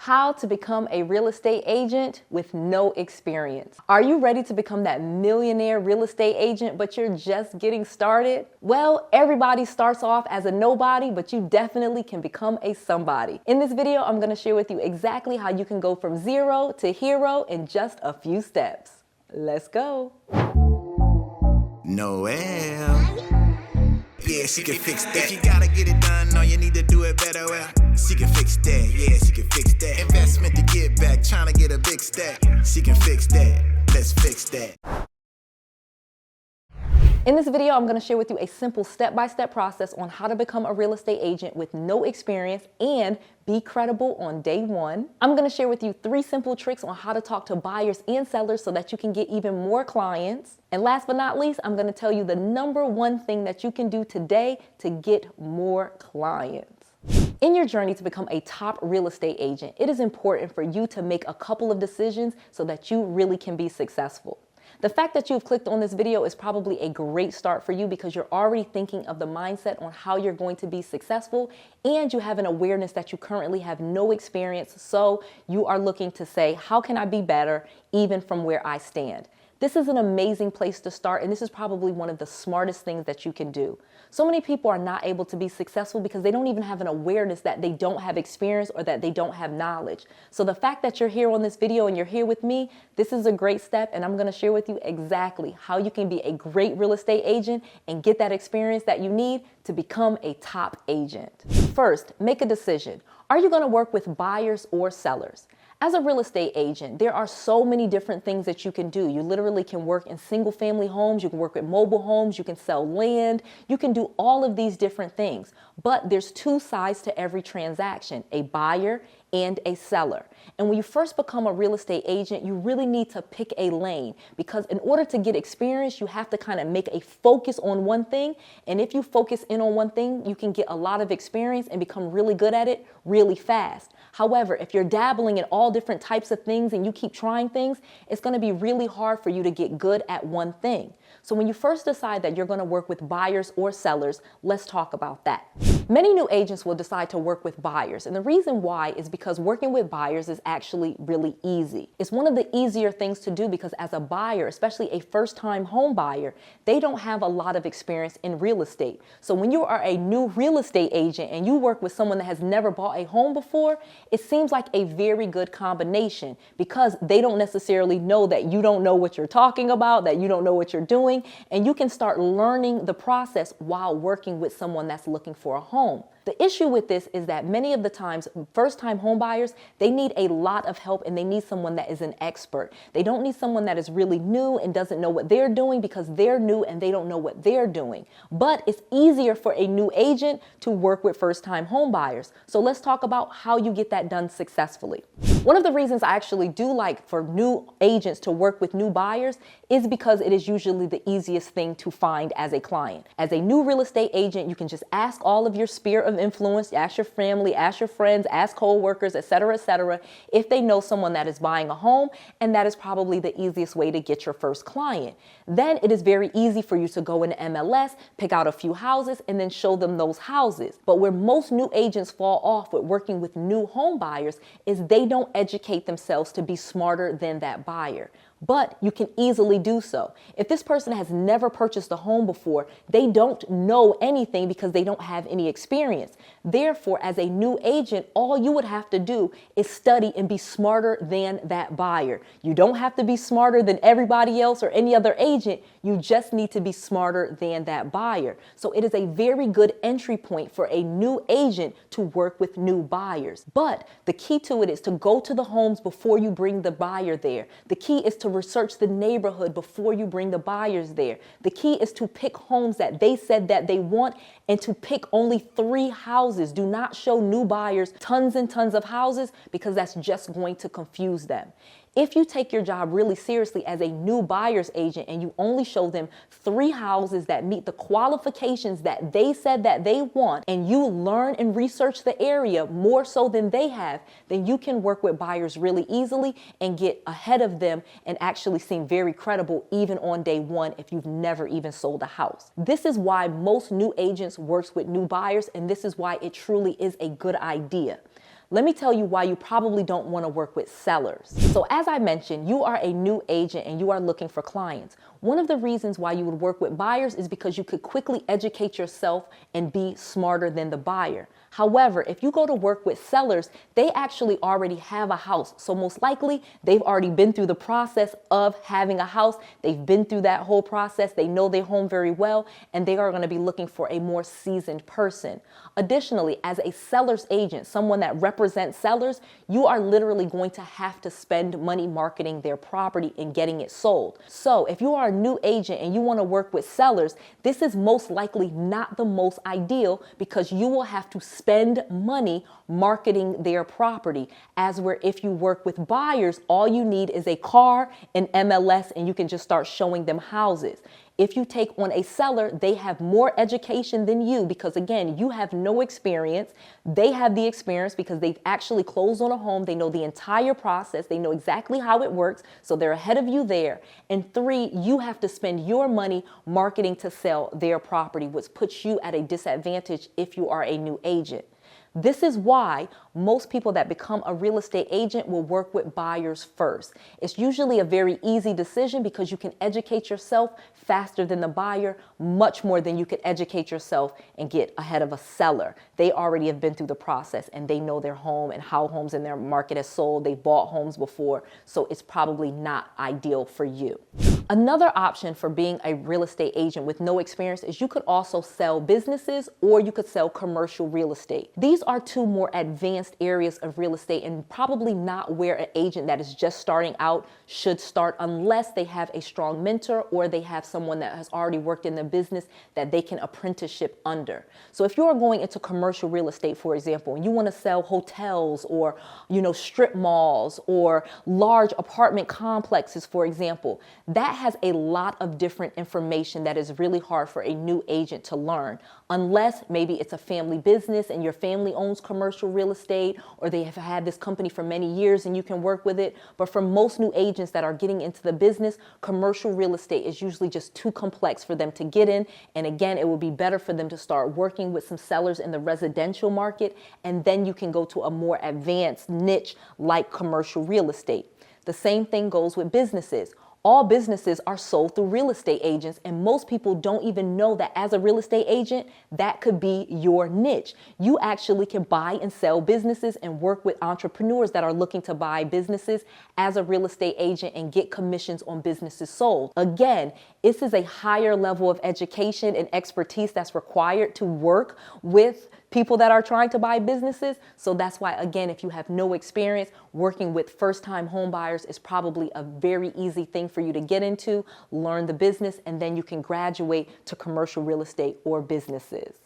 How to become a real estate agent with no experience. Are you ready to become that millionaire real estate agent, but you're just getting started? Well, everybody starts off as a nobody, but you definitely can become a somebody. In this video, I'm going to share with you exactly how you can go from zero to hero in just a few steps. Let's go. Noel. Yeah, she can fix that. If you gotta get it done, all you need to do it better. Well, she can fix that. Yeah, she can fix that. Investment to get back, trying to get a big stack. She can fix that. Let's fix that. In this video, I'm going to share with you a simple step-by-step process on how to become a real estate agent with no experience and be credible on day one. I'm going to share with you 3 simple tricks on how to talk to buyers and sellers so that you can get even more clients. And last but not least, I'm going to tell you the #1 thing that you can do today to get more clients. In your journey to become a top real estate agent, it is important for you to make a couple of decisions so that you really can be successful. The fact that you've clicked on this video is probably a great start for you because you're already thinking of the mindset on how you're going to be successful, and you have an awareness that you currently have no experience, so you are looking to say, how can I be better even from where I stand? This is an amazing place to start, and this is probably one of the smartest things that you can do. So many people are not able to be successful because they don't even have an awareness that they don't have experience or that they don't have knowledge. So the fact that you're here on this video and you're here with me, this is a great step, and I'm going to share with you exactly how you can be a great real estate agent and get that experience that you need to become a top agent. First, make a decision. Are you going to work with buyers or sellers? As a real estate agent, there are so many different things that you can do. You literally can work in single family homes, you can work with mobile homes, you can sell land, you can do all of these different things. But there's 2 sides to every transaction, a buyer and a seller. And when you first become a real estate agent, you really need to pick a lane, because in order to get experience, you have to kind of make a focus on one thing. And if you focus in on one thing, you can get a lot of experience and become really good at it really fast. However, if you're dabbling in all different types of things and you keep trying things, it's going to be really hard for you to get good at one thing. So when you first decide that you're going to work with buyers or sellers, let's talk about that. Many new agents will decide to work with buyers, and the reason why is because working with buyers is actually really easy. It's one of the easier things to do because as a buyer, especially a first-time home buyer, they don't have a lot of experience in real estate. So when you are a new real estate agent and you work with someone that has never bought a home before, it seems like a very good combination because they don't necessarily know that you don't know what you're talking about, that you don't know what you're doing, and you can start learning the process while working with someone that's looking for a home. The issue with this is that many of the times, first-time home buyers, they need a lot of help and they need someone that is an expert. They don't need someone that is really new and doesn't know what they're doing because they're new and they don't know what they're doing. But it's easier for a new agent to work with first-time home buyers. So let's talk about how you get that done successfully. One of the reasons I actually do like for new agents to work with new buyers is because it is usually the easiest thing to find as a client. As a new real estate agent, you can just ask all of your sphere of influence, ask your family, ask your friends, ask co-workers, etc., if they know someone that is buying a home, and that is probably the easiest way to get your first client. Then it is very easy for you to go into MLS, pick out a few houses, and then show them those houses. But where most new agents fall off with working with new home buyers is they don't educate themselves to be smarter than that buyer. But you can easily do so. If this person has never purchased a home before, they don't know anything because they don't have any experience. Therefore, as a new agent, all you would have to do is study and be smarter than that buyer. You don't have to be smarter than everybody else or any other agent. You just need to be smarter than that buyer. So it is a very good entry point for a new agent to work with new buyers. But the key to it is to go to the homes before you bring the buyer there. The key is to research the neighborhood before you bring the buyers there. The key is to pick homes that they said that they want and to pick only 3 houses. Do not show new buyers tons and tons of houses because that's just going to confuse them. If you take your job really seriously as a new buyer's agent and you only show them 3 houses that meet the qualifications that they said that they want, and you learn and research the area more so than they have, then you can work with buyers really easily and get ahead of them and actually seem very credible even on day one if you've never even sold a house. This is why most new agents works with new buyers, and this is why it truly is a good idea. let me tell you why you probably don't want to work with sellers. So as I mentioned, you are a new agent and you are looking for clients. One of the reasons why you would work with buyers is because you could quickly educate yourself and be smarter than the buyer. However, if you go to work with sellers, they actually already have a house. So most likely they've already been through the process of having a house. They've been through that whole process. They know their home very well, and they are going to be looking for a more seasoned person. Additionally, as a seller's agent, someone that represents sellers, you are literally going to have to spend money marketing their property and getting it sold. So if you are a new agent and you want to work with sellers, this is most likely not the most ideal because you will have to spend money marketing their property. As where if you work with buyers, all you need is a car, an MLS, and you can just start showing them houses. If you take on a seller, they have more education than you because, again, you have no experience. They have the experience because they've actually closed on a home. They know the entire process. They know exactly how it works. So they're ahead of you there. And 3, you have to spend your money marketing to sell their property, which puts you at a disadvantage if you are a new agent. This is why most people that become a real estate agent will work with buyers first. It's usually a very easy decision because you can educate yourself faster than the buyer, much more than you could educate yourself and get ahead of a seller. They already have been through the process and they know their home and how homes in their market has sold. They bought homes before, so it's probably not ideal for you. Another option for being a real estate agent with no experience is you could also sell businesses or you could sell commercial real estate. These are 2 more advanced areas of real estate and probably not where an agent that is just starting out should start unless they have a strong mentor or they have someone that has already worked in the business that they can apprenticeship under. So if you are going into commercial real estate, for example, and you want to sell hotels or, strip malls or large apartment complexes, for example, that has a lot of different information that is really hard for a new agent to learn, unless maybe it's a family business and your family owns commercial real estate, or they have had this company for many years and you can work with it. But for most new agents that are getting into the business, commercial real estate is usually just too complex for them to get in. And again, it would be better for them to start working with some sellers in the residential market, and then you can go to a more advanced niche like commercial real estate. The same thing goes with businesses. All businesses are sold through real estate agents, and most people don't even know that as a real estate agent, that could be your niche. You actually can buy and sell businesses and work with entrepreneurs that are looking to buy businesses as a real estate agent and get commissions on businesses sold. Again, this is a higher level of education and expertise that's required to work with people that are trying to buy businesses. So that's why, again, if you have no experience, working with first-time home buyers is probably a very easy thing for you to get into, learn the business, and then you can graduate to commercial real estate or businesses.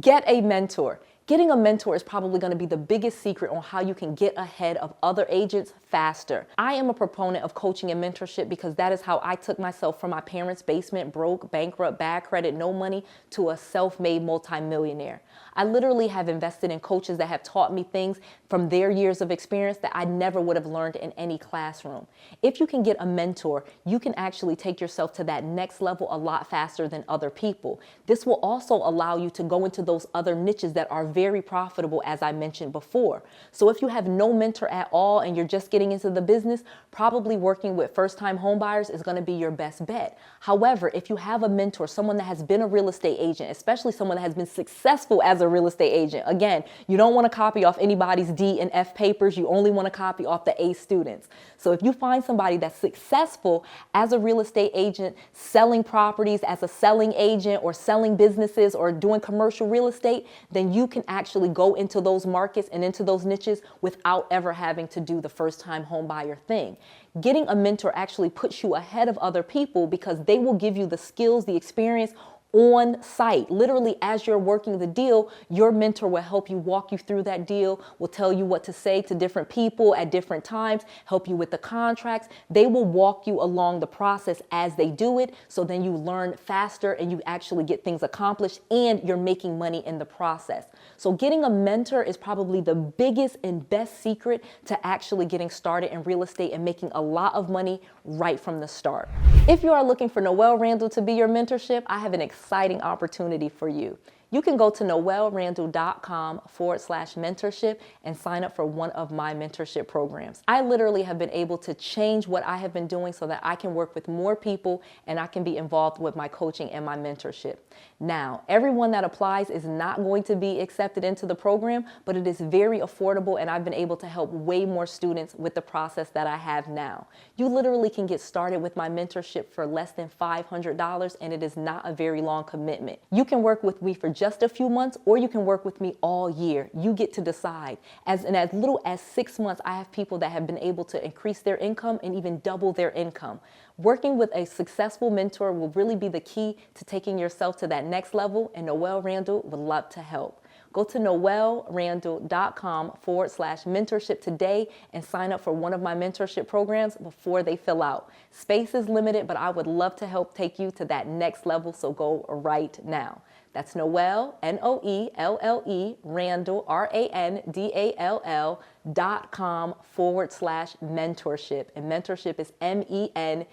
Get a mentor. Getting a mentor is probably going to be the biggest secret on how you can get ahead of other agents faster. I am a proponent of coaching and mentorship because that is how I took myself from my parents' basement, broke, bankrupt, bad credit, no money, to a self-made multimillionaire. I literally have invested in coaches that have taught me things from their years of experience that I never would have learned in any classroom. If you can get a mentor, you can actually take yourself to that next level a lot faster than other people. This will also allow you to go into those other niches that are very profitable, as I mentioned before. So if you have no mentor at all and you're just getting into the business, probably working with first-time home buyers is going to be your best bet. However, if you have a mentor, someone that has been a real estate agent, especially someone that has been successful as a real estate agent, again, you don't want to copy off anybody's D and F papers. You only want to copy off the A students. So if you find somebody that's successful as a real estate agent, selling properties as a selling agent or selling businesses or doing commercial real estate, then you can actually go into those markets and into those niches without ever having to do the first-time home buyer thing. Getting a mentor actually puts you ahead of other people because they will give you the skills, the experience on site. Literally, as you're working the deal, your mentor will help you, walk you through that deal, will tell you what to say to different people at different times, help you with the contracts. They will walk you along the process as they do it, so then you learn faster and you actually get things accomplished and you're making money in the process. So getting a mentor is probably the biggest and best secret to actually getting started in real estate and making a lot of money right from the start. If you are looking for Noelle Randall to be your mentorship, I have an exciting opportunity for you. you can go to noelrandall.com/mentorship and sign up for one of my mentorship programs. I literally have been able to change what I have been doing so that I can work with more people and I can be involved with my coaching and my mentorship. Now, everyone that applies is not going to be accepted into the program, but it is very affordable and I've been able to help way more students with the process that I have now. You literally can get started with my mentorship for less than $500 and it is not a very long commitment. You can work with me for just a few months or you can work with me all year. You get to decide. In as little as 6 months, I have people that have been able to increase their income and even double their income. Working with a successful mentor will really be the key to taking yourself to that next level, and Noel Randall would love to help. Go to noelrandall.com/mentorship today and sign up for one of my mentorship programs before they fill out. Space is limited, but I would love to help take you to that next level, so go right now. That's Noel, Noelle, Randall, RANDALL.com/mentorship. And mentorship is MENTORSHIP.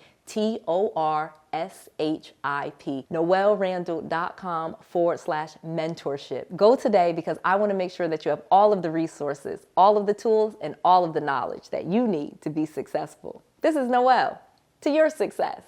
noelrandall.com/mentorship. Go today because I want to make sure that you have all of the resources, all of the tools, and all of the knowledge that you need to be successful. This is Noel. To your success.